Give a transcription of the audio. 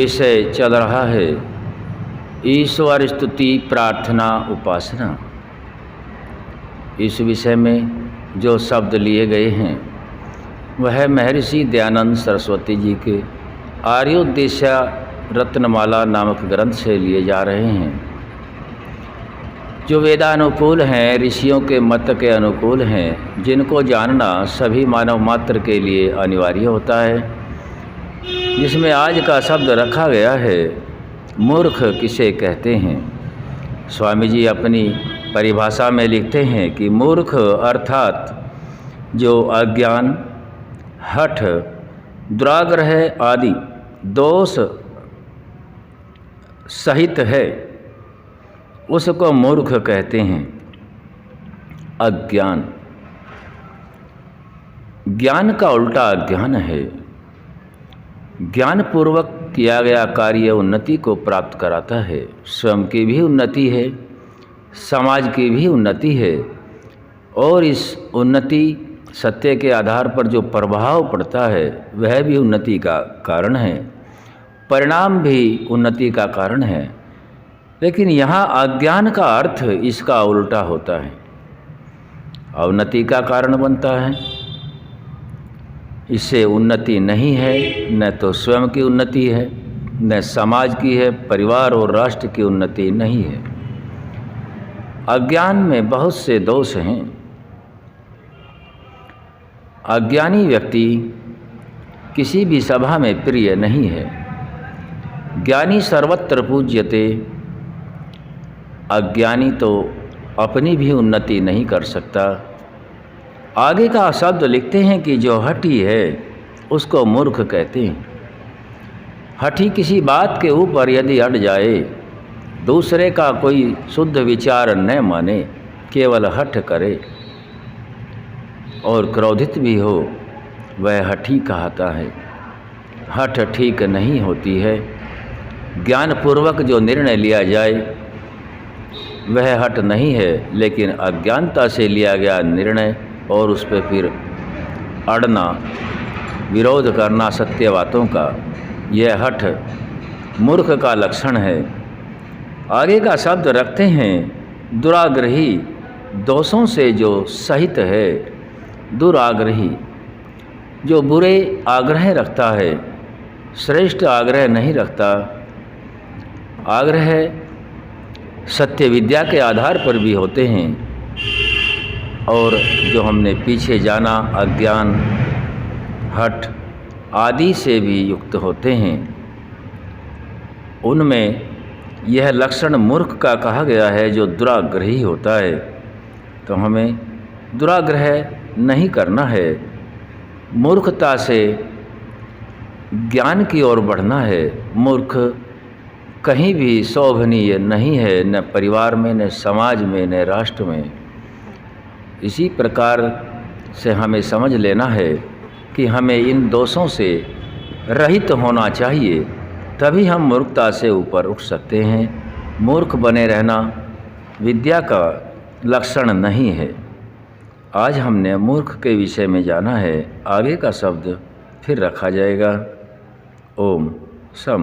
विषय चल रहा है ईश्वर स्तुति प्रार्थना उपासना। इस विषय में जो शब्द लिए गए हैं वह महर्षि दयानंद सरस्वती जी के आर्योद्देश्य रत्नमाला नामक ग्रंथ से लिए जा रहे हैं, जो वेदानुकूल हैं, ऋषियों के मत के अनुकूल हैं, जिनको जानना सभी मानव मात्र के लिए अनिवार्य होता है। जिसमें आज का शब्द रखा गया है मूर्ख किसे कहते हैं। स्वामी जी अपनी परिभाषा में लिखते हैं कि मूर्ख अर्थात जो अज्ञान, हठ, दुराग्रह आदि दोष सहित है, उसको मूर्ख कहते हैं। अज्ञान, ज्ञान का उल्टा अज्ञान है। ज्ञान पूर्वक किया गया कार्य उन्नति को प्राप्त कराता है। स्वयं की भी उन्नति है, समाज की भी उन्नति है, और इस उन्नति सत्य के आधार पर जो प्रभाव पड़ता है वह भी उन्नति का कारण है, परिणाम भी उन्नति का कारण है। लेकिन यहाँ अज्ञान का अर्थ इसका उल्टा होता है, अवनति का कारण बनता है। इससे उन्नति नहीं है, न तो स्वयं की उन्नति है, न समाज की है, परिवार और राष्ट्र की उन्नति नहीं है। अज्ञान में बहुत से दोष हैं। अज्ञानी व्यक्ति किसी भी सभा में प्रिय नहीं है। ज्ञानी सर्वत्र पूज्यते। अज्ञानी तो अपनी भी उन्नति नहीं कर सकता। आगे का शब्द लिखते हैं कि जो हठी है उसको मूर्ख कहते हैं। हठी किसी बात के ऊपर यदि अड़ जाए, दूसरे का कोई शुद्ध विचार न माने, केवल हठ करे और क्रोधित भी हो, वह हठी कहता है। हठ ठीक नहीं होती है। ज्ञानपूर्वक जो निर्णय लिया जाए वह हठ नहीं है, लेकिन अज्ञानता से लिया गया निर्णय और उस पर फिर अड़ना, विरोध करना सत्य बातों का, यह हठ मूर्ख का लक्षण है। आगे का शब्द रखते हैं दुराग्रही, दोषों से जो सहित है। दुराग्रही जो बुरे आग्रह रखता है, श्रेष्ठ आग्रह नहीं रखता। आग्रह सत्य विद्या के आधार पर भी होते हैं, और जो हमने पीछे जाना अज्ञान, हठ आदि से भी युक्त होते हैं। उनमें यह लक्षण मूर्ख का कहा गया है, जो दुराग्रही होता है। तो हमें दुराग्रह नहीं करना है, मूर्खता से ज्ञान की ओर बढ़ना है। मूर्ख कहीं भी शोभनीय नहीं है, न परिवार में, न समाज में, न राष्ट्र में। इसी प्रकार से हमें समझ लेना है कि हमें इन दोषों से रहित होना चाहिए, तभी हम मूर्खता से ऊपर उठ सकते हैं। मूर्ख बने रहना विद्या का लक्षण नहीं है। आज हमने मूर्ख के विषय में जाना है, आगे का शब्द फिर रखा जाएगा। ओम सम।